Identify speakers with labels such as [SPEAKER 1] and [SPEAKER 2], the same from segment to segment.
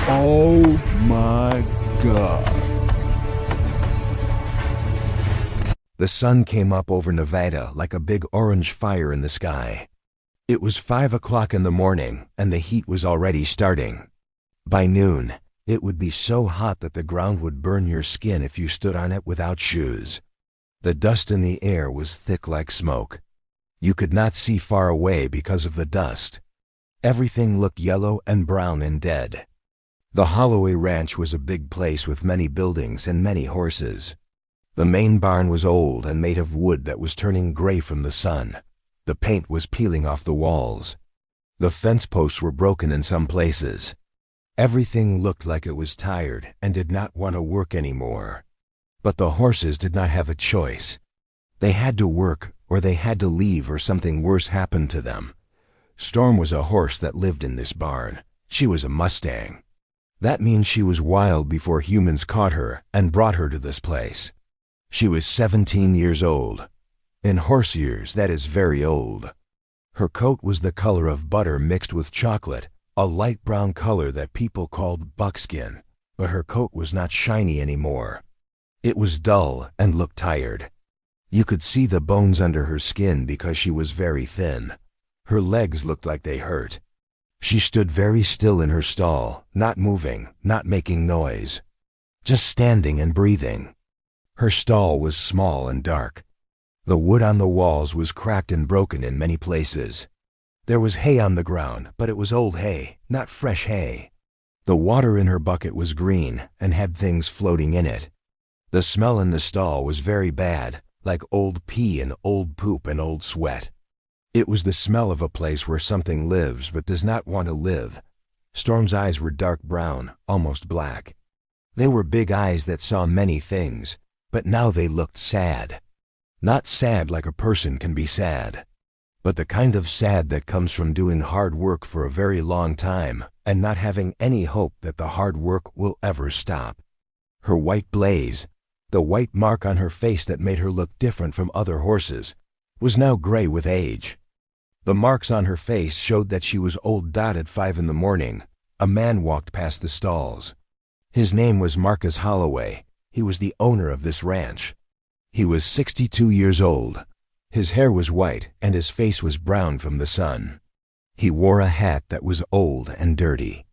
[SPEAKER 1] Oh my God.
[SPEAKER 2] The sun came up over Nevada like a big orange fire in the sky. It was 5 o'clock in the morning, and the heat was already starting. By noon, it would be so hot that the ground would burn your skin if you stood on it without shoes. The dust in the air was thick like smoke. You could not see far away because of the dust. Everything looked yellow and brown and dead. The Holloway Ranch was a big place with many buildings and many horses. The main barn was old and made of wood that was turning gray from the sun. The paint was peeling off the walls. The fence posts were broken in some places. Everything looked like it was tired and did not want to work anymore. But the horses did not have a choice. They had to work, or they had to leave, or something worse happened to them. Storm was a horse that lived in this barn. She was a Mustang. That means she was wild before humans caught her and brought her to this place. She was 17 years old. In horse years, that is very old. Her coat was the color of butter mixed with chocolate, a light brown color that people called buckskin, but her coat was not shiny anymore. It was dull and looked tired. You could see the bones under her skin because she was very thin. Her legs looked like they hurt. She stood very still in her stall, not moving, not making noise, just standing and breathing. Her stall was small and dark. The wood on the walls was cracked and broken in many places. There was hay on the ground, but it was old hay, not fresh hay. The water in her bucket was green and had things floating in it. The smell in the stall was very bad, like old pee and old poop and old sweat. It was the smell of a place where something lives but does not want to live. Storm's eyes were dark brown, almost black. They were big eyes that saw many things, but now they looked sad. Not sad like a person can be sad, but the kind of sad that comes from doing hard work for a very long time and not having any hope that the hard work will ever stop. Her white blaze, the white mark on her face that made her look different from other horses, was now gray with age. The marks on her face showed that she was old. At 5 in the morning, a man walked past the stalls. His name was Marcus Holloway. He was the owner of this ranch. He was 62 years old. His hair was white and his face was brown from the sun. He wore a hat that was old and dirty.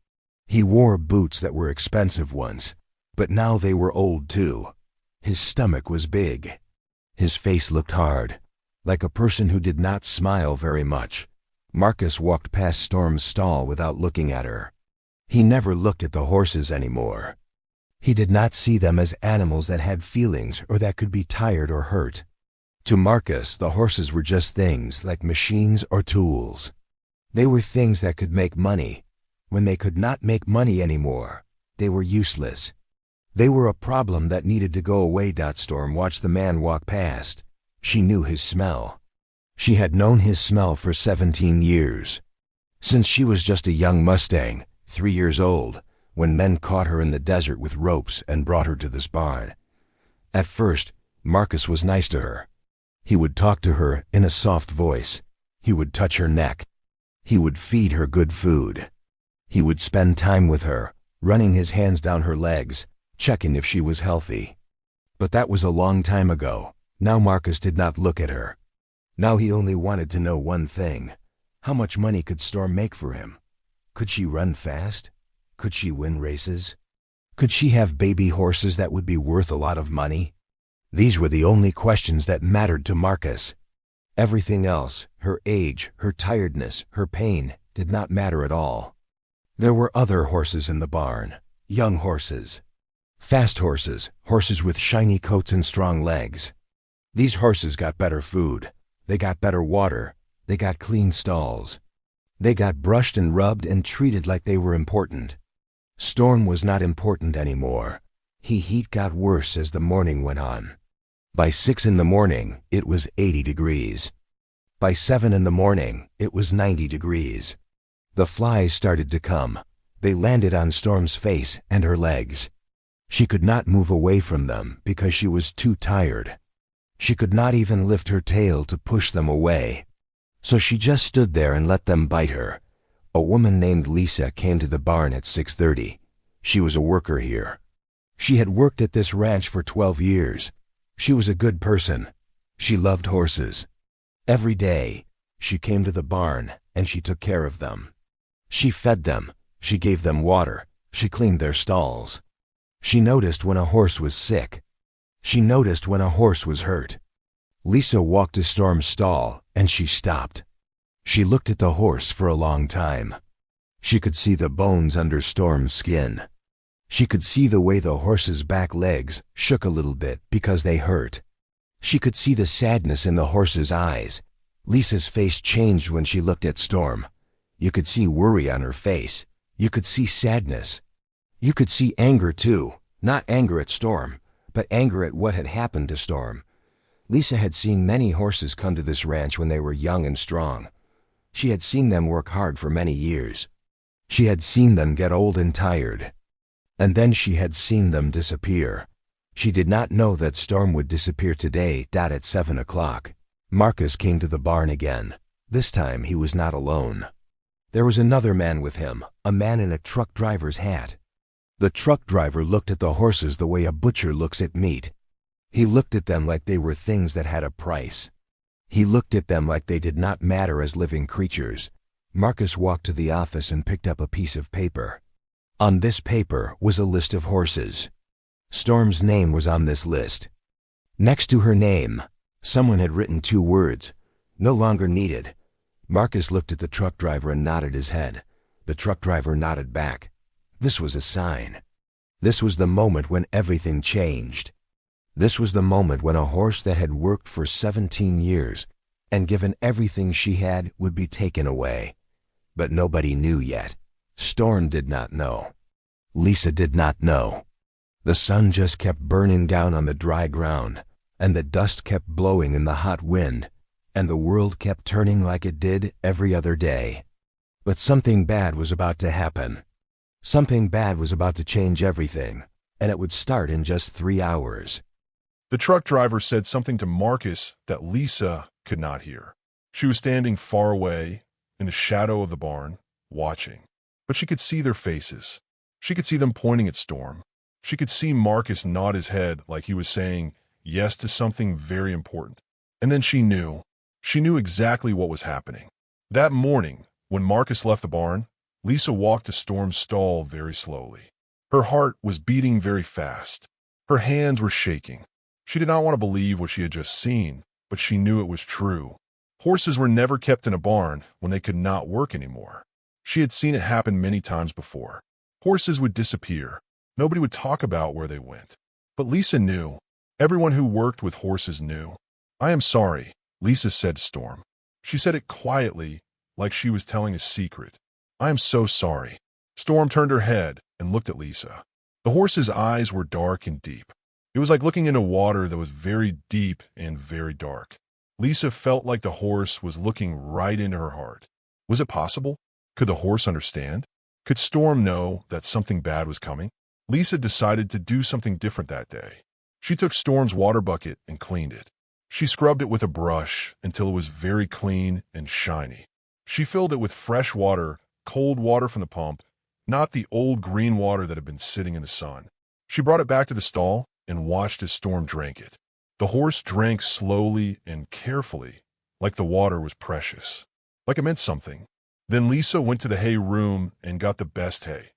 [SPEAKER 2] He wore boots that were expensive ones, but now they were old too. His stomach was big. His face looked hard, like a person who did not smile very much. Marcus walked past Storm's stall without looking at her. He never looked at the horses anymore. He did not see them as animals that had feelings or that could be tired or hurt. To Marcus, the horses were just things like machines or tools. They were things that could make money. When they could not make money anymore, they were useless. They were a problem that needed to go away. Storm watched the man walk past. She knew his smell. She had known his smell for 17 years. Since she was just a young Mustang, 3 years old, when men caught her in the desert with ropes and brought her to this barn. At first, Marcus was nice to her. He would talk to her in a soft voice. He would touch her neck. He would feed her good food. He would spend time with her, running his hands down her legs, checking if she was healthy. But that was a long time ago. Now Marcus did not look at her. Now he only wanted to know one thing. How much money could Storm make for him? Could she run fast? Could she win races? Could she have baby horses that would be worth a lot of money? These were the only questions that mattered to Marcus. Everything else, her age, her tiredness, her pain, did not matter at all. There were other horses in the barn, young horses. Fast horses, horses with shiny coats and strong legs. These horses got better food. They got better water. They got clean stalls. They got brushed and rubbed and treated like they were important. Storm was not important anymore. Heat got worse as the morning went on. By 6 in the morning, it was 80 degrees. By 7 in the morning, it was 90 degrees. The flies started to come. They landed on Storm's face and her legs. She could not move away from them because she was too tired. She could not even lift her tail to push them away. So she just stood there and let them bite her. A woman named Lisa came to the barn at 6:30. She was a worker here. She had worked at this ranch for 12 years. She was a good person. She loved horses. Every day, she came to the barn and she took care of them. She fed them. She gave them water. She cleaned their stalls. She noticed when a horse was sick. She noticed when a horse was hurt. Lisa walked to Storm's stall and she stopped. She looked at the horse for a long time. She could see the bones under Storm's skin. She could see the way the horse's back legs shook a little bit because they hurt. She could see the sadness in the horse's eyes. Lisa's face changed when she looked at Storm. You could see worry on her face. You could see sadness. You could see anger too, not anger at Storm, but anger at what had happened to Storm. Lisa had seen many horses come to this ranch when they were young and strong. She had seen them work hard for many years. She had seen them get old and tired. And then she had seen them disappear. She did not know that Storm would disappear today, at 7 o'clock. Marcus came to the barn again. This time he was not alone. There was another man with him, a man in a truck driver's hat. The truck driver looked at the horses the way a butcher looks at meat. He looked at them like they were things that had a price. He looked at them like they did not matter as living creatures. Marcus walked to the office and picked up a piece of paper. On this paper was a list of horses. Storm's name was on this list. Next to her name, someone had written 2 words, "No longer needed." Marcus looked at the truck driver and nodded his head. The truck driver nodded back. This was a sign. This was the moment when everything changed. This was the moment when a horse that had worked for 17 years and given everything she had would be taken away. But nobody knew yet. Storm did not know. Lisa did not know. The sun just kept burning down on the dry ground, and the dust kept blowing in the hot wind, and the world kept turning like it did every other day. But something bad was about to happen. Something bad was about to change everything, and it would start in just 3 hours.
[SPEAKER 3] The truck driver said something to Marcus that Lisa could not hear. She was standing far away, in the shadow of the barn, watching. But she could see their faces. She could see them pointing at Storm. She could see Marcus nod his head like he was saying yes to something very important. And then she knew. She knew exactly what was happening. That morning, when Marcus left the barn, Lisa walked to Storm's stall very slowly. Her heart was beating very fast. Her hands were shaking. She did not want to believe what she had just seen, but she knew it was true. Horses were never kept in a barn when they could not work anymore. She had seen it happen many times before. Horses would disappear. Nobody would talk about where they went. But Lisa knew. Everyone who worked with horses knew. "I am sorry," Lisa said to Storm. She said it quietly, like she was telling a secret. "I am so sorry." Storm turned her head and looked at Lisa. The horse's eyes were dark and deep. It was like looking into water that was very deep and very dark. Lisa felt like the horse was looking right into her heart. Was it possible? Could the horse understand? Could Storm know that something bad was coming? Lisa decided to do something different that day. She took Storm's water bucket and cleaned it. She scrubbed it with a brush until it was very clean and shiny. She filled it with fresh water, cold water from the pump, not the old green water that had been sitting in the sun. She brought it back to the stall and watched as Storm drank it. The horse drank slowly and carefully, like the water was precious, like it meant something. Then Lisa went to the hay room and got the best hay,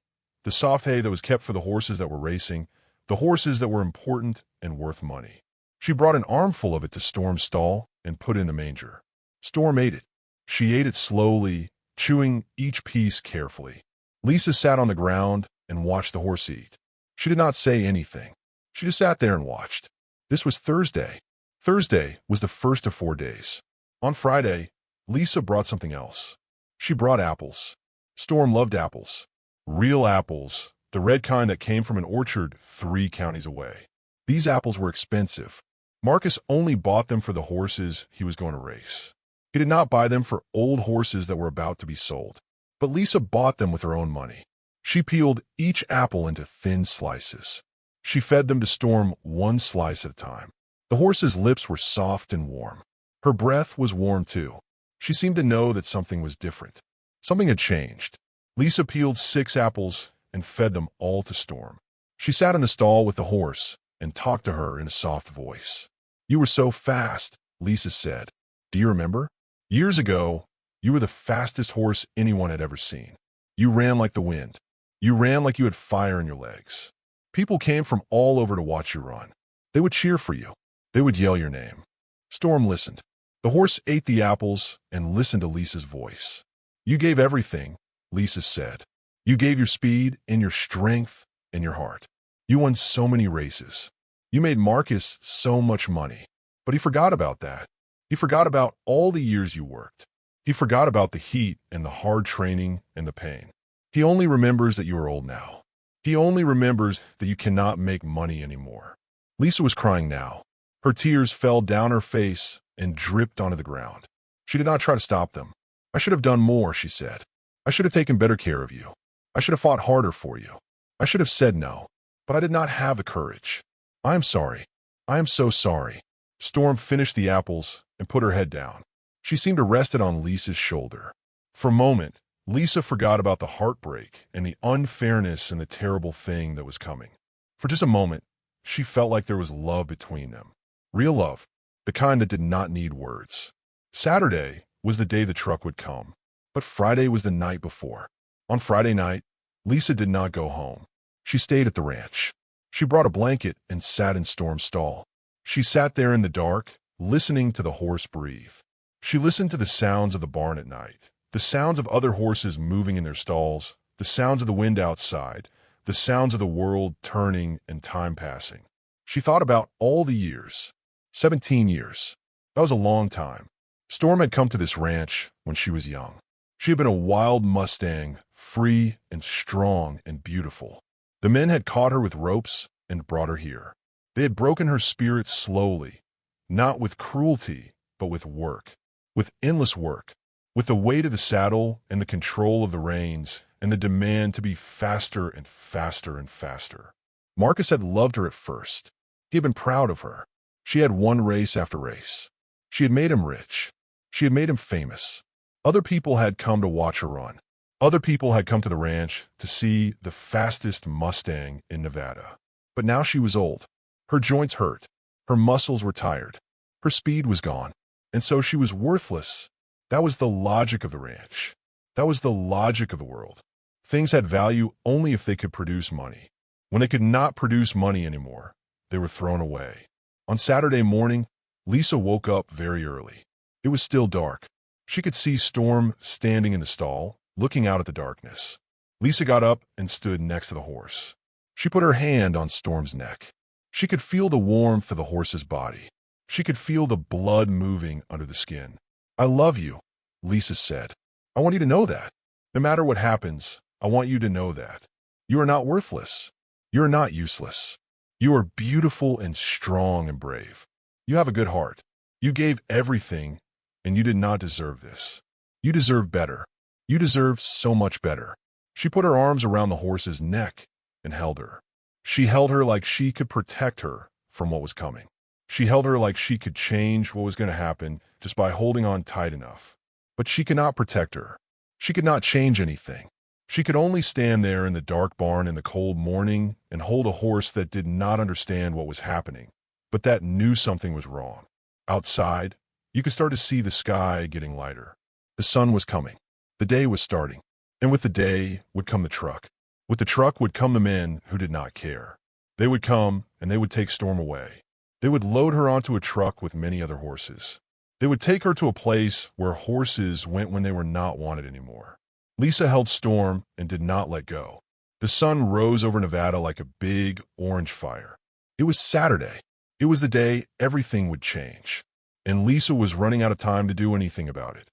[SPEAKER 3] the soft hay that was kept for the horses that were racing, the horses that were important and worth money. She brought an armful of it to Storm's stall and put it in the manger. Storm ate it. She ate it slowly, chewing each piece carefully. Lisa sat on the ground and watched the horse eat. She did not say anything. She just sat there and watched. This was Thursday. Thursday was the first of 4 days. On Friday, Lisa brought something else. She brought apples. Storm loved apples. Real apples, the red kind that came from an orchard 3 counties away. These apples were expensive. Marcus only bought them for the horses he was going to race. He did not buy them for old horses that were about to be sold. But Lisa bought them with her own money. She peeled each apple into thin slices. She fed them to Storm 1 slice at a time. The horse's lips were soft and warm. Her breath was warm too. She seemed to know that something was different. Something had changed. Lisa peeled 6 apples and fed them all to Storm. She sat in the stall with the horse and talked to her in a soft voice. "You were so fast," Lisa said. "Do you remember? Years ago, you were the fastest horse anyone had ever seen. You ran like the wind. You ran like you had fire in your legs. People came from all over to watch you run. They would cheer for you. They would yell your name." Storm listened. The horse ate the apples and listened to Lisa's voice. "You gave everything," Lisa said. "You gave your speed and your strength and your heart. You won so many races. You made Marcus so much money. But he forgot about that. He forgot about all the years you worked. He forgot about the heat and the hard training and the pain. He only remembers that you are old now. He only remembers that you cannot make money anymore." Lisa was crying now. Her tears fell down her face and dripped onto the ground. She did not try to stop them. "I should have done more," she said. "I should have taken better care of you. I should have fought harder for you. I should have said no, but I did not have the courage. I am sorry. I am so sorry." Storm finished the apples and put her head down. She seemed to rest it on Lisa's shoulder. For a moment, Lisa forgot about the heartbreak and the unfairness and the terrible thing that was coming. For just a moment, she felt like there was love between them. Real love, the kind that did not need words. Saturday was the day the truck would come, but Friday was the night before. On Friday night, Lisa did not go home. She stayed at the ranch. She brought a blanket and sat in Storm's stall. She sat there in the dark, listening to the horse breathe. She listened to the sounds of the barn at night, the sounds of other horses moving in their stalls, the sounds of the wind outside, the sounds of the world turning and time passing. She thought about all the years. 17 years. That was a long time. Storm had come to this ranch when she was young. She had been a wild Mustang, free and strong and beautiful. The men had caught her with ropes and brought her here. They had broken her spirit slowly, not with cruelty, but with work, with endless work, with the weight of the saddle and the control of the reins and the demand to be faster and faster and faster. Marcus had loved her at first. He had been proud of her. She had won race after race. She had made him rich. She had made him famous. Other people had come to watch her run. Other people had come to the ranch to see the fastest Mustang in Nevada. But now she was old. Her joints hurt. Her muscles were tired. Her speed was gone. And so she was worthless. That was the logic of the ranch. That was the logic of the world. Things had value only if they could produce money. When they could not produce money anymore, they were thrown away. On Saturday morning, Lisa woke up very early. It was still dark. She could see Storm standing in the stall, looking out at the darkness. Lisa got up and stood next to the horse. She put her hand on Storm's neck. She could feel the warmth of the horse's body. She could feel the blood moving under the skin. "I love you," Lisa said. "I want you to know that. No matter what happens, I want you to know that. You are not worthless. You are not useless. You are beautiful and strong and brave. You have a good heart. You gave everything, and you did not deserve this. You deserve better. You deserve so much better." She put her arms around the horse's neck and held her. She held her like she could protect her from what was coming. She held her like she could change what was going to happen just by holding on tight enough. But she could not protect her. She could not change anything. She could only stand there in the dark barn in the cold morning and hold a horse that did not understand what was happening, but that knew something was wrong. Outside, you could start to see the sky getting lighter. The sun was coming. The day was starting. And with the day would come the truck. With the truck would come the men who did not care. They would come and they would take Storm away. They would load her onto a truck with many other horses. They would take her to a place where horses went when they were not wanted anymore. Lisa held Storm and did not let go. The sun rose over Nevada like a big orange fire. It was Saturday. It was the day everything would change. And Lisa was running out of time to do anything about it.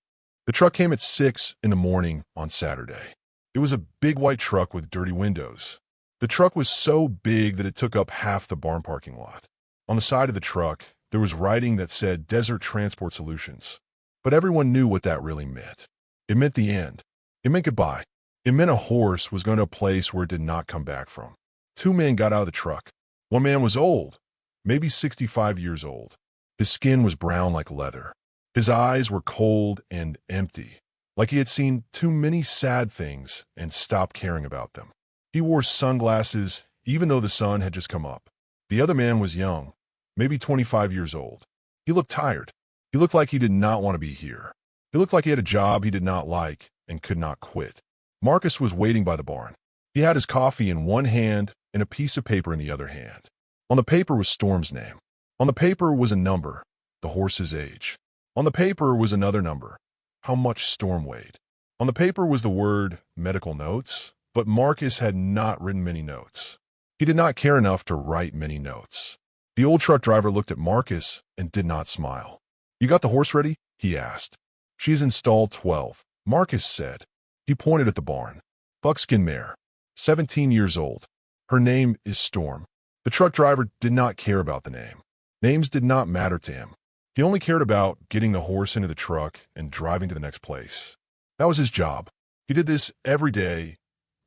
[SPEAKER 3] The truck came at 6 in the morning on Saturday. It was a big white truck with dirty windows. The truck was so big that it took up half the barn parking lot. On the side of the truck, there was writing that said Desert Transport Solutions. But everyone knew what that really meant. It meant the end. It meant goodbye. It meant a horse was going to a place where it did not come back from. 2 men got out of the truck. One man was old, maybe 65 years old. His skin was brown like leather. His eyes were cold and empty, like he had seen too many sad things and stopped caring about them. He wore sunglasses even though the sun had just come up. The other man was young, maybe 25 years old. He looked tired. He looked like he did not want to be here. He looked like he had a job he did not like and could not quit. Marcus was waiting by the barn. He had his coffee in one hand and a piece of paper in the other hand. On the paper was Storm's name. On the paper was a number, the horse's age. On the paper was another number, how much Storm weighed. On the paper was the word medical notes, but Marcus had not written many notes. He did not care enough to write many notes. The old truck driver looked at Marcus and did not smile. "You got the horse ready?" he asked. "She's in stall 12, Marcus said. He pointed at the barn. "Buckskin mare, 17 years old. Her name is Storm." The truck driver did not care about the name. Names did not matter to him. He only cared about getting the horse into the truck and driving to the next place. That was his job. He did this every day,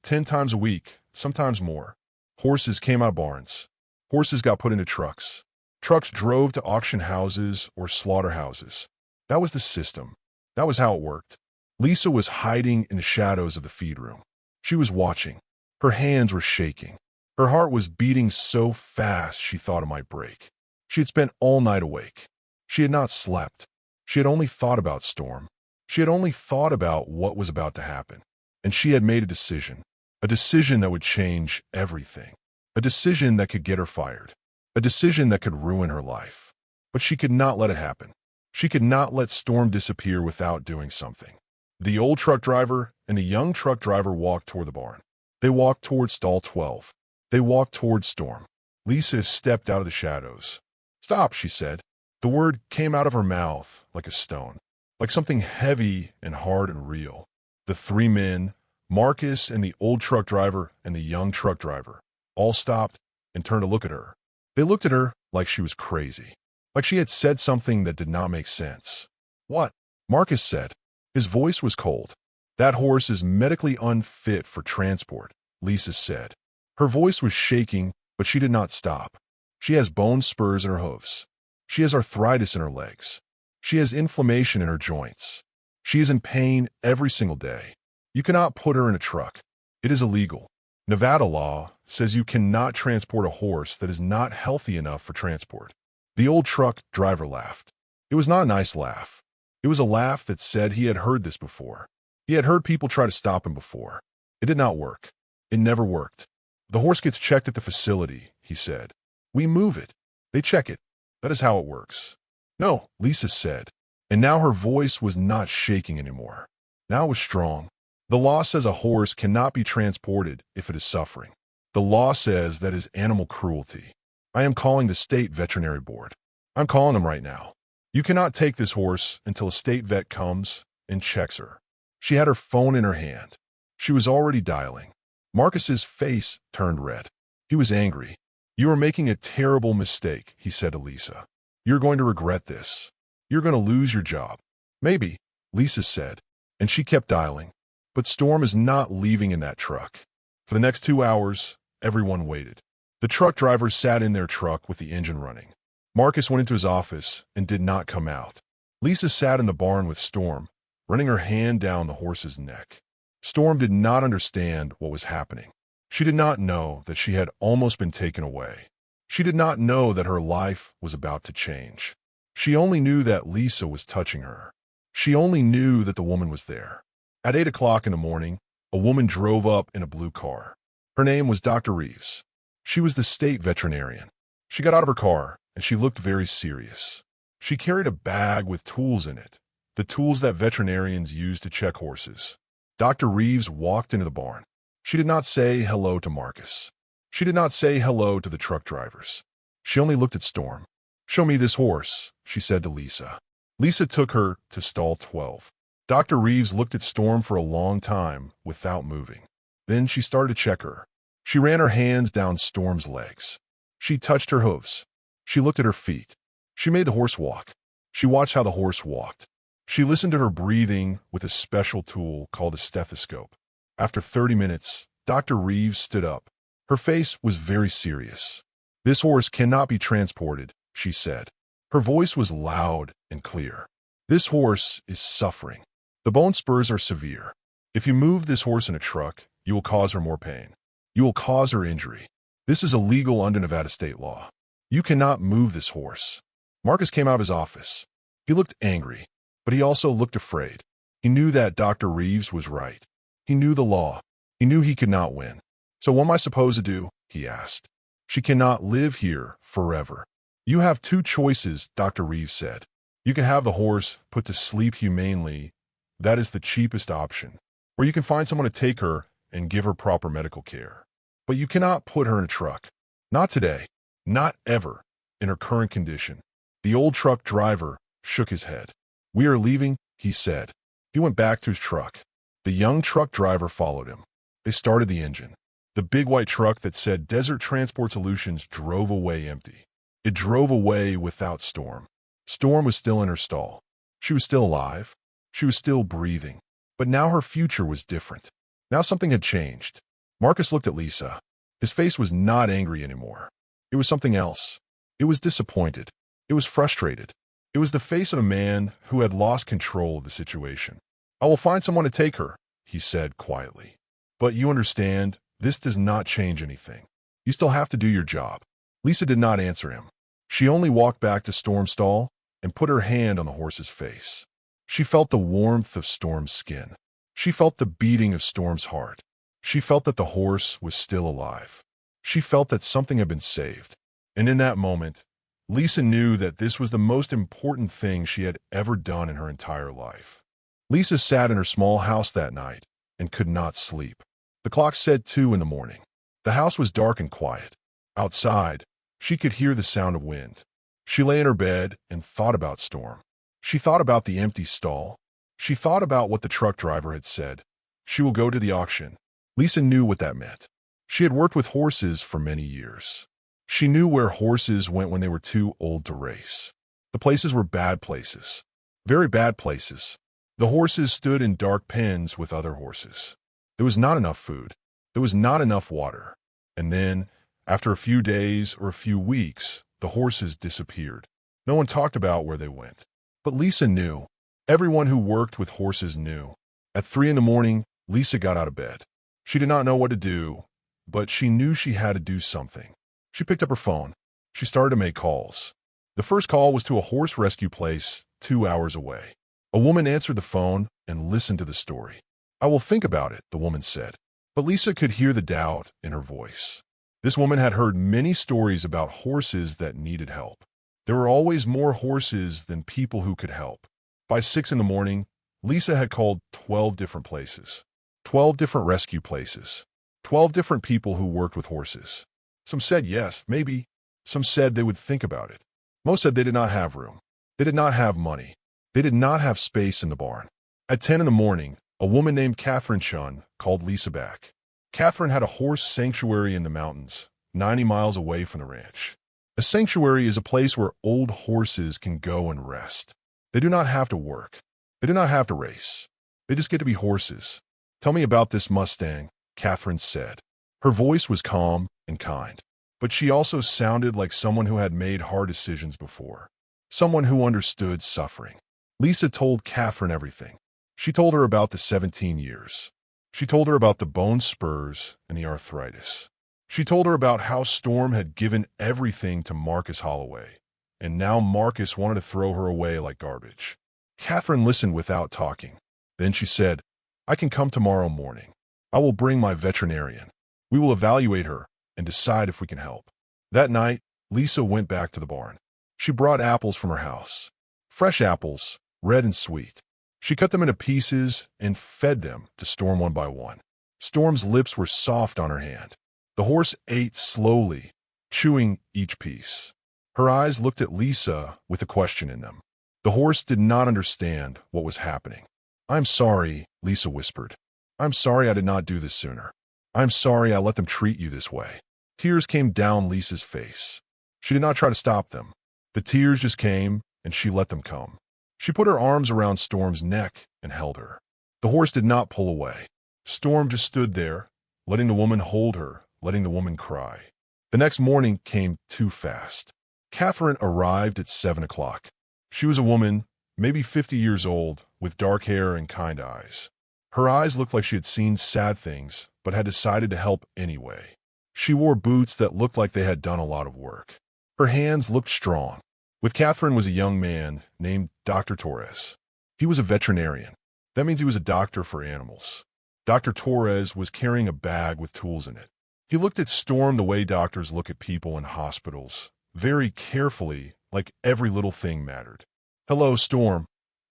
[SPEAKER 3] 10 times a week, sometimes more. Horses came out of barns. Horses got put into trucks. Trucks drove to auction houses or slaughterhouses. That was the system. That was how it worked. Lisa was hiding in the shadows of the feed room. She was watching. Her hands were shaking. Her heart was beating so fast she thought it might break. She had spent all night awake. She had not slept. She had only thought about Storm. She had only thought about what was about to happen. And she had made a decision that would change everything. A decision that could get her fired. A decision that could ruin her life. But she could not let it happen. She could not let Storm disappear without doing something. The old truck driver and the young truck driver walked toward the barn. They walked toward stall 12. They walked toward Storm. Lisa stepped out of the shadows. "Stop," she said. The word came out of her mouth like a stone, like something heavy and hard and real. The three men, Marcus and the old truck driver and the young truck driver, all stopped and turned to look at her. They looked at her like she was crazy, like she had said something that did not make sense. "What?" Marcus said. His voice was cold. "That horse is medically unfit for transport," Lisa said. Her voice was shaking, but she did not stop. "She has bone spurs in her hoofs. She has arthritis in her legs. She has inflammation in her joints. She is in pain every single day. You cannot put her in a truck. It is illegal. Nevada law says you cannot transport a horse that is not healthy enough for transport." The old truck driver laughed. It was not a nice laugh. It was a laugh that said he had heard this before. He had heard people try to stop him before. It did not work. It never worked. "The horse gets checked at the facility," he said. "We move it. They check it. That is how it works." "No," Lisa said, and now her voice was not shaking anymore. Now it was strong. "The law says a horse cannot be transported if it is suffering. The law says that is animal cruelty. I am calling the state veterinary board. I'm calling them right now. You cannot take this horse until a state vet comes and checks her." She had her phone in her hand. She was already dialing. Marcus's face turned red. He was angry. "You are making a terrible mistake," he said to Lisa. "You're going to regret this. You're going to lose your job." "Maybe," Lisa said, and she kept dialing. But Storm is not leaving in that truck. For the next 2 hours, everyone waited. The truck drivers sat in their truck with the engine running. Marcus went into his office and did not come out. Lisa sat in the barn with Storm, running her hand down the horse's neck. Storm did not understand what was happening. She did not know that she had almost been taken away. She did not know that her life was about to change. She only knew that Lisa was touching her. She only knew that the woman was there. At 8 o'clock in the morning, a woman drove up in a blue car. Her name was Dr. Reeves. She was the state veterinarian. She got out of her car, and she looked very serious. She carried a bag with tools in it, the tools that veterinarians use to check horses. Dr. Reeves walked into the barn. She did not say hello to Marcus. She did not say hello to the truck drivers. She only looked at Storm. "Show me this horse," she said to Lisa. Lisa took her to stall 12. Dr. Reeves looked at Storm for a long time without moving. Then she started to check her. She ran her hands down Storm's legs. She touched her hooves. She looked at her feet. She made the horse walk. She watched how the horse walked. She listened to her breathing with a special tool called a stethoscope. After 30 minutes, Dr. Reeves stood up. Her face was very serious. "This horse cannot be transported," she said. Her voice was loud and clear. "This horse is suffering. The bone spurs are severe. If you move this horse in a truck, you will cause her more pain. You will cause her injury. This is illegal under Nevada state law. You cannot move this horse." Marcus came out of his office. He looked angry, but he also looked afraid. He knew that Dr. Reeves was right. He knew the law. He knew he could not win. "So what am I supposed to do?" he asked. "She cannot live here forever." "You have two choices," Dr. Reeves said. "You can have the horse put to sleep humanely. That is the cheapest option. Or you can find someone to take her and give her proper medical care. But you cannot put her in a truck. Not today. Not ever. In her current condition." The old truck driver shook his head. "We are leaving," he said. He went back to his truck. The young truck driver followed him. They started the engine. The big white truck that said Desert Transport Solutions drove away empty. It drove away without Storm. Storm was still in her stall. She was still alive. She was still breathing. But now her future was different. Now something had changed. Marcus looked at Lisa. His face was not angry anymore. It was something else. It was disappointed. It was frustrated. It was the face of a man who had lost control of the situation. "I will find someone to take her," he said quietly. "But you understand, this does not change anything. You still have to do your job." Lisa did not answer him. She only walked back to Storm's stall and put her hand on the horse's face. She felt the warmth of Storm's skin. She felt the beating of Storm's heart. She felt that the horse was still alive. She felt that something had been saved. And in that moment, Lisa knew that this was the most important thing she had ever done in her entire life. Lisa sat in her small house that night and could not sleep. The clock said 2 in the morning. The house was dark and quiet. Outside, she could hear the sound of wind. She lay in her bed and thought about Storm. She thought about the empty stall. She thought about what the truck driver had said. She will go to the auction. Lisa knew what that meant. She had worked with horses for many years. She knew where horses went when they were too old to race. The places were bad places. Very bad places. The horses stood in dark pens with other horses. There was not enough food. There was not enough water. And then, after a few days or a few weeks, the horses disappeared. No one talked about where they went. But Lisa knew. Everyone who worked with horses knew. At 3 in the morning, Lisa got out of bed. She did not know what to do, but she knew she had to do something. She picked up her phone. She started to make calls. The first call was to a horse rescue place 2 hours away. A woman answered the phone and listened to the story. "I will think about it," the woman said. But Lisa could hear the doubt in her voice. This woman had heard many stories about horses that needed help. There were always more horses than people who could help. By 6 in the morning, Lisa had called 12 different places. 12 different rescue places. 12 different people who worked with horses. Some said yes, maybe. Some said they would think about it. Most said they did not have room. They did not have money. They did not have space in the barn. At 10 in the morning, a woman named Catherine Shun called Lisa back. Catherine had a horse sanctuary in the mountains, 90 miles away from the ranch. A sanctuary is a place where old horses can go and rest. They do not have to work. They do not have to race. They just get to be horses. "Tell me about this Mustang," Catherine said. Her voice was calm and kind, but she also sounded like someone who had made hard decisions before. Someone who understood suffering. Lisa told Catherine everything. She told her about the 17 years. She told her about the bone spurs and the arthritis. She told her about how Storm had given everything to Marcus Holloway, and now Marcus wanted to throw her away like garbage. Catherine listened without talking. Then she said, "I can come tomorrow morning. I will bring my veterinarian. We will evaluate her and decide if we can help." That night, Lisa went back to the barn. She brought apples from her house. Fresh apples, red and sweet. She cut them into pieces and fed them to Storm one by one. Storm's lips were soft on her hand. The horse ate slowly, chewing each piece. Her eyes looked at Lisa with a question in them. The horse did not understand what was happening. "I'm sorry," Lisa whispered. "I'm sorry I did not do this sooner. I'm sorry I let them treat you this way." Tears came down Lisa's face. She did not try to stop them. The tears just came, and she let them come. She put her arms around Storm's neck and held her. The horse did not pull away. Storm just stood there, letting the woman hold her, letting the woman cry. The next morning came too fast. Catherine arrived at 7 o'clock. She was a woman, maybe 50 years old, with dark hair and kind eyes. Her eyes looked like she had seen sad things, but had decided to help anyway. She wore boots that looked like they had done a lot of work. Her hands looked strong. With Catherine was a young man named Dr. Torres. He was a veterinarian. That means he was a doctor for animals. Dr. Torres was carrying a bag with tools in it. He looked at Storm the way doctors look at people in hospitals, very carefully, like every little thing mattered. "Hello, Storm,"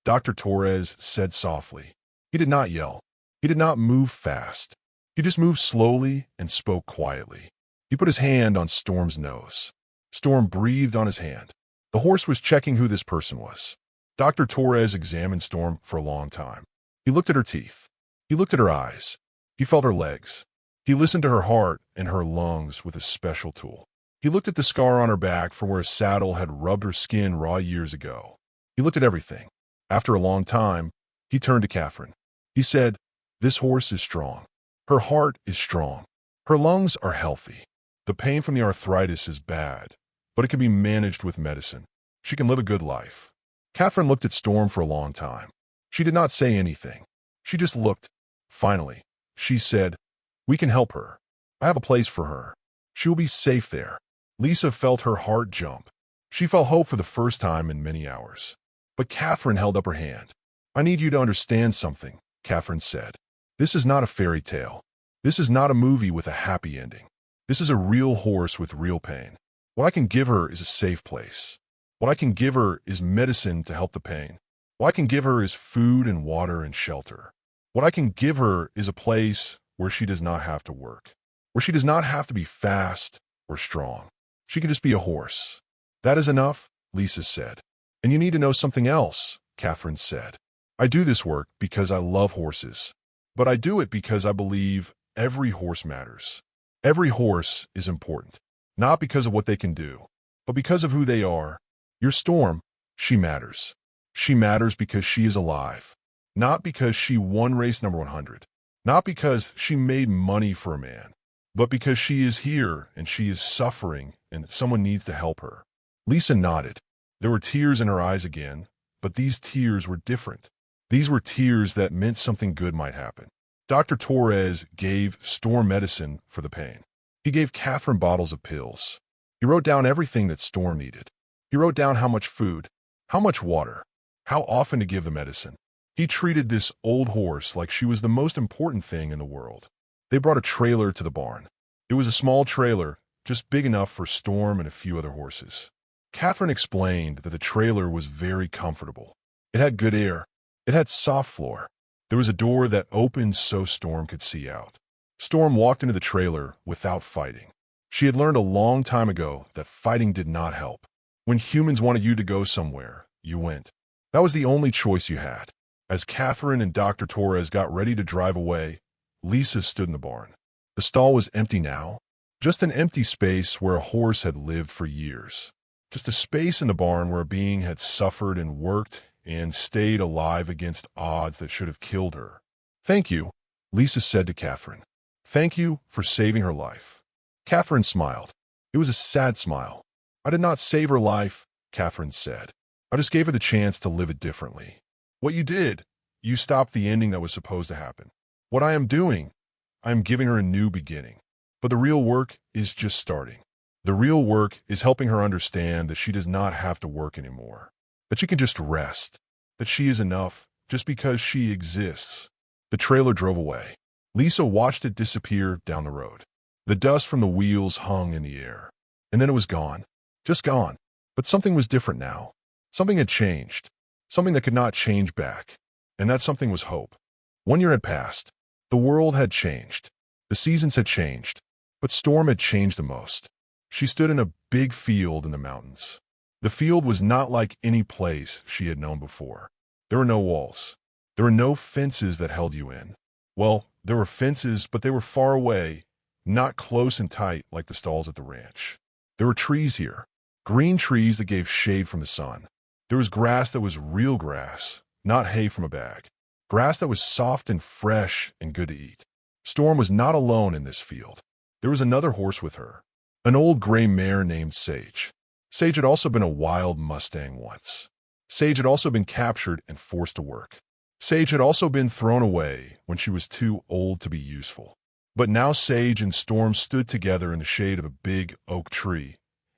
[SPEAKER 3] Dr. Torres said softly. He did not yell. He did not move fast. He just moved slowly and spoke quietly. He put his hand on Storm's nose. Storm breathed on his hand. The horse was checking who this person was. Dr. Torres examined Storm for a long time. He looked at her teeth. He looked at her eyes. He felt her legs. He listened to her heart and her lungs with a special tool. He looked at the scar on her back from where a saddle had rubbed her skin raw years ago. He looked at everything. After a long time, he turned to Catherine. He said, "This horse is strong. Her heart is strong. Her lungs are healthy. The pain from the arthritis is bad, but it can be managed with medicine. She can live a good life." Catherine looked at Storm for a long time. She did not say anything. She just looked. Finally, she said, "We can help her. I have a place for her. She will be safe there." Lisa felt her heart jump. She felt hope for the first time in many hours. But Catherine held up her hand. "I need you to understand something," Catherine said. "This is not a fairy tale. This is not a movie with a happy ending. This is a real horse with real pain. What I can give her is a safe place. What I can give her is medicine to help the pain. What I can give her is food and water and shelter. What I can give her is a place where she does not have to work, where she does not have to be fast or strong. She can just be a horse. That is enough," Lisa said. "And you need to know something else," Catherine said. "I do this work because I love horses, but I do it because I believe every horse matters. Every horse is important, not because of what they can do, but because of who they are. Your Storm, she matters. She matters because she is alive, not because she won race number 100, not because she made money for a man, but because she is here and she is suffering and someone needs to help her." Lisa nodded. There were tears in her eyes again, but these tears were different. These were tears that meant something good might happen. Dr. Torres gave Storm medicine for the pain. He gave Catherine bottles of pills. He wrote down everything that Storm needed. He wrote down how much food, how much water, how often to give the medicine. He treated this old horse like she was the most important thing in the world. They brought a trailer to the barn. It was a small trailer, just big enough for Storm and a few other horses. Catherine explained that the trailer was very comfortable. It had good air. It had soft floor. There was a door that opened so Storm could see out. Storm walked into the trailer without fighting. She had learned a long time ago that fighting did not help. When humans wanted you to go somewhere, you went. That was the only choice you had. As Catherine and Dr. Torres got ready to drive away, Lisa stood in the barn. The stall was empty now, just an empty space where a horse had lived for years. Just a space in the barn where a being had suffered and worked and stayed alive against odds that should have killed her. "Thank you," Lisa said to Catherine. "Thank you for saving her life." Catherine smiled. It was a sad smile. "I did not save her life," Catherine said. "I just gave her the chance to live it differently. What you did, you stopped the ending that was supposed to happen. What I am doing, I am giving her a new beginning. But the real work is just starting. The real work is helping her understand that she does not have to work anymore, that she can just rest, that she is enough just because she exists." The trailer drove away. Lisa watched it disappear down the road. The dust from the wheels hung in the air. And then it was gone. Just gone. But something was different now. Something had changed. Something that could not change back. And that something was hope. 1 year had passed. The world had changed. The seasons had changed. But Storm had changed the most. She stood in a big field in the mountains. The field was not like any place she had known before. There were no walls. There were no fences that held you in. Well, there were fences, but they were far away, not close and tight like the stalls at the ranch. There were trees here, green trees that gave shade from the sun. There was grass that was real grass, not hay from a bag. Grass that was soft and fresh and good to eat. Storm was not alone in this field. There was another horse with her, an old gray mare named Sage. Sage had also been a wild Mustang once. Sage had also been captured and forced to work. Sage had also been thrown away when she was too old to be useful. But now Sage and Storm stood together in the shade of a big oak tree,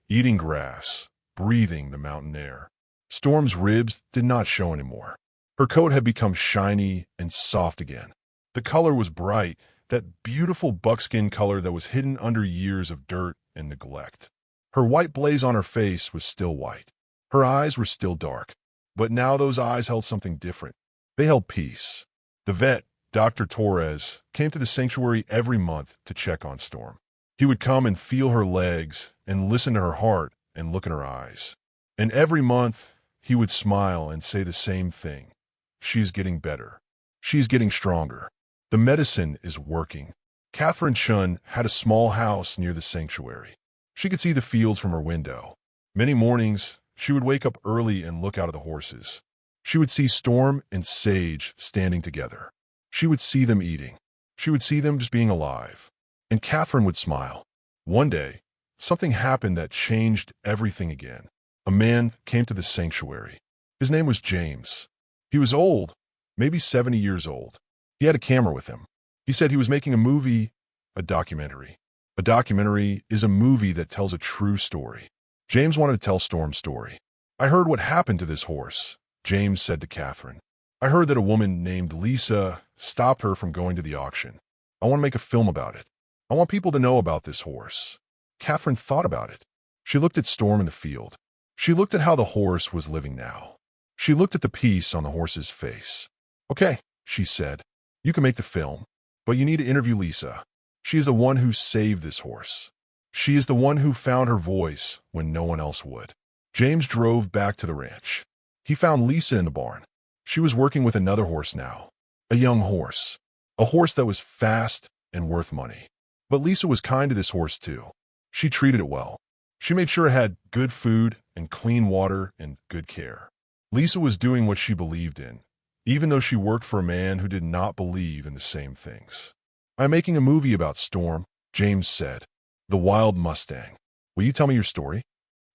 [SPEAKER 3] eating grass, breathing the mountain air. Storm's ribs did not show anymore. Her coat had become shiny and soft again. The color was bright, that beautiful buckskin color that was hidden under years of dirt and neglect. Her white blaze on her face was still white. Her eyes were still dark. But now those eyes held something different. They held peace. The vet, Dr. Torres, came to the sanctuary every month to check on Storm. He would come and feel her legs and listen to her heart and look in her eyes. And every month, he would smile and say the same thing. She is getting better. She is getting stronger. The medicine is working. Catherine Chun had a small house near the sanctuary. She could see the fields from her window. Many mornings, she would wake up early and look out at the horses. She would see Storm and Sage standing together. She would see them eating. She would see them just being alive. And Catherine would smile. One day, something happened that changed everything again. A man came to the sanctuary. His name was James. He was old, maybe 70 years old. He had a camera with him. He said he was making a movie, a documentary. A documentary is a movie that tells a true story. James wanted to tell Storm's story. I heard what happened to this horse, James said to Catherine. I heard that a woman named Lisa stopped her from going to the auction. I want to make a film about it. I want people to know about this horse. Catherine thought about it. She looked at Storm in the field. She looked at how the horse was living now. She looked at the peace on the horse's face. Okay, she said, you can make the film, but you need to interview Lisa. She is the one who saved this horse. She is the one who found her voice when no one else would. James drove back to the ranch. He found Lisa in the barn. She was working with another horse now, a young horse, a horse that was fast and worth money. But Lisa was kind to this horse too. She treated it well. She made sure it had good food and clean water and good care. Lisa was doing what she believed in, even though she worked for a man who did not believe in the same things. I'm making a movie about Storm, James said. The wild Mustang. Will you tell me your story?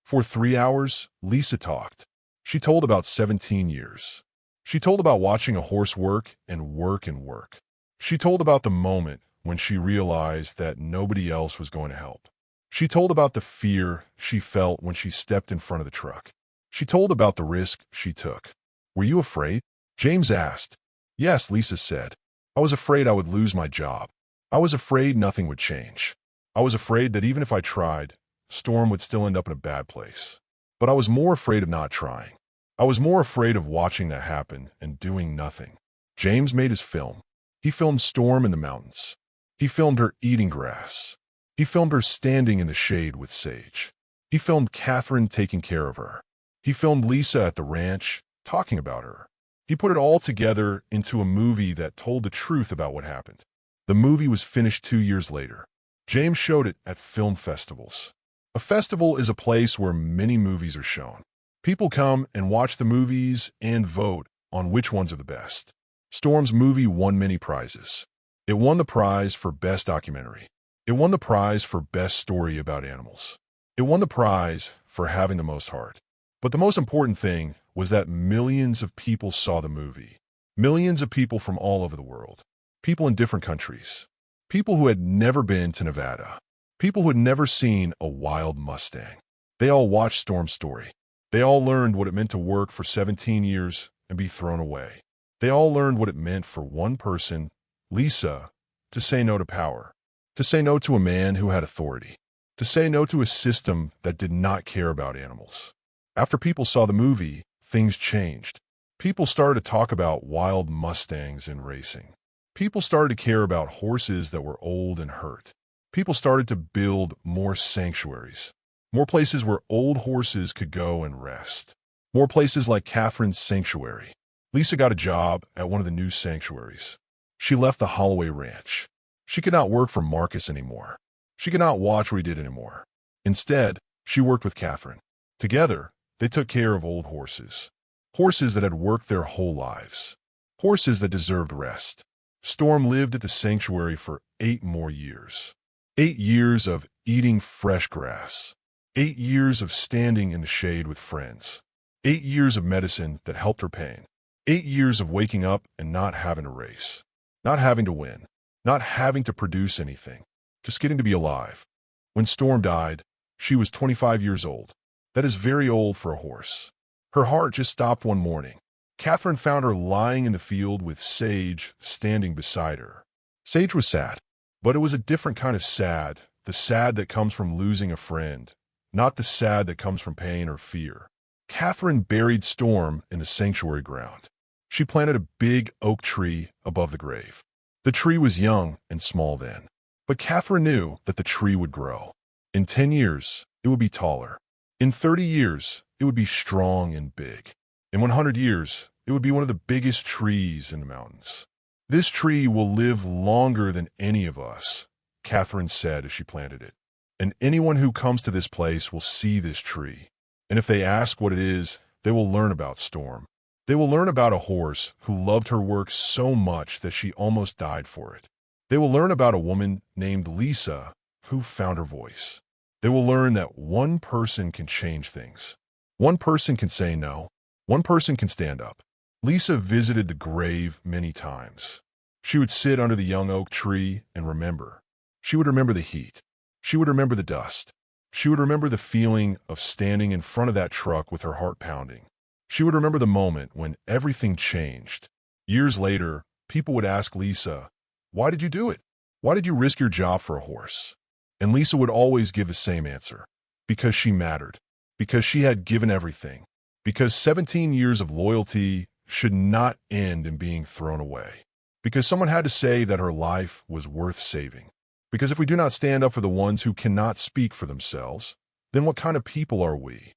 [SPEAKER 3] For 3 hours, Lisa talked. She told about 17 years. She told about watching a horse work and work and work. She told about the moment when she realized that nobody else was going to help. She told about the fear she felt when she stepped in front of the truck. She told about the risk she took. Were you afraid? James asked. Yes, Lisa said. I was afraid I would lose my job. I was afraid nothing would change. I was afraid that even if I tried, Storm would still end up in a bad place. But I was more afraid of not trying. I was more afraid of watching that happen and doing nothing. James made his film. He filmed Storm in the mountains. He filmed her eating grass. He filmed her standing in the shade with Sage. He filmed Catherine taking care of her. He filmed Lisa at the ranch, talking about her. He put it all together into a movie that told the truth about what happened. The movie was finished 2 years later. James showed it at film festivals. A festival is a place where many movies are shown. People come and watch the movies and vote on which ones are the best. Storm's movie won many prizes. It won the prize for Best Documentary. It won the prize for Best Story about Animals. It won the prize for having the most heart. But the most important thing was that millions of people saw the movie. Millions of people from all over the world. People in different countries. People who had never been to Nevada. People who had never seen a wild Mustang. They all watched Storm's story. They all learned what it meant to work for 17 years and be thrown away. They all learned what it meant for one person, Lisa, to say no to power. To say no to a man who had authority. To say no to a system that did not care about animals. After people saw the movie, things changed. People started to talk about wild Mustangs in racing. People started to care about horses that were old and hurt. People started to build more sanctuaries. More places where old horses could go and rest. More places like Catherine's sanctuary. Lisa got a job at one of the new sanctuaries. She left the Holloway Ranch. She could not work for Marcus anymore. She could not watch what he did anymore. Instead, she worked with Catherine. Together, they took care of old horses. Horses that had worked their whole lives. Horses that deserved rest. Storm lived at the sanctuary for 8 more years. 8 years of eating fresh grass. 8 years of standing in the shade with friends. 8 years of medicine that helped her pain. 8 years of waking up and not having to race. Not having to win. not having to produce anything, just getting to be alive. When Storm died, she was 25 years old. That is very old for a horse. Her heart just stopped one morning. Catherine found her lying in the field with Sage standing beside her. Sage was sad, but it was a different kind of sad, the sad that comes from losing a friend, not the sad that comes from pain or fear. Catherine buried Storm in the sanctuary ground. She planted a big oak tree above the grave. The tree was young and small then, but Catherine knew that the tree would grow. In 10 years, it would be taller. In 30 years, it would be strong and big. In 100 years, it would be one of the biggest trees in the mountains. This tree will live longer than any of us, Catherine said as she planted it. And anyone who comes to this place will see this tree. And if they ask what it is, they will learn about Storm. They will learn about a horse who loved her work so much that she almost died for it. They will learn about a woman named Lisa who found her voice. They will learn that one person can change things. One person can say no. One person can stand up. Lisa visited the grave many times. She would sit under the young oak tree and remember. She would remember the heat. She would remember the dust. She would remember the feeling of standing in front of that truck with her heart pounding. She would remember the moment when everything changed. Years later, people would ask Lisa, "Why did you do it? Why did you risk your job for a horse?" And Lisa would always give the same answer. Because she mattered. Because she had given everything. Because 17 years of loyalty should not end in being thrown away. Because someone had to say that her life was worth saving. Because if we do not stand up for the ones who cannot speak for themselves, then what kind of people are we?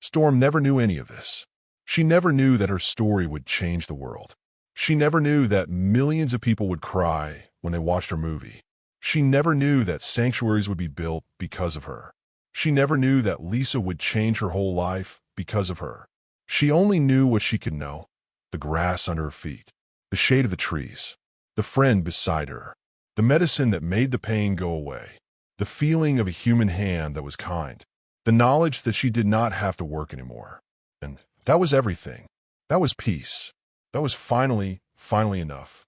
[SPEAKER 3] Storm never knew any of this. She never knew that her story would change the world. She never knew that millions of people would cry when they watched her movie. She never knew that sanctuaries would be built because of her. She never knew that Lisa would change her whole life because of her. She only knew what she could know: the grass under her feet, the shade of the trees, the friend beside her, the medicine that made the pain go away, the feeling of a human hand that was kind, the knowledge that she did not have to work anymore. And that was everything. That was peace. That was finally enough.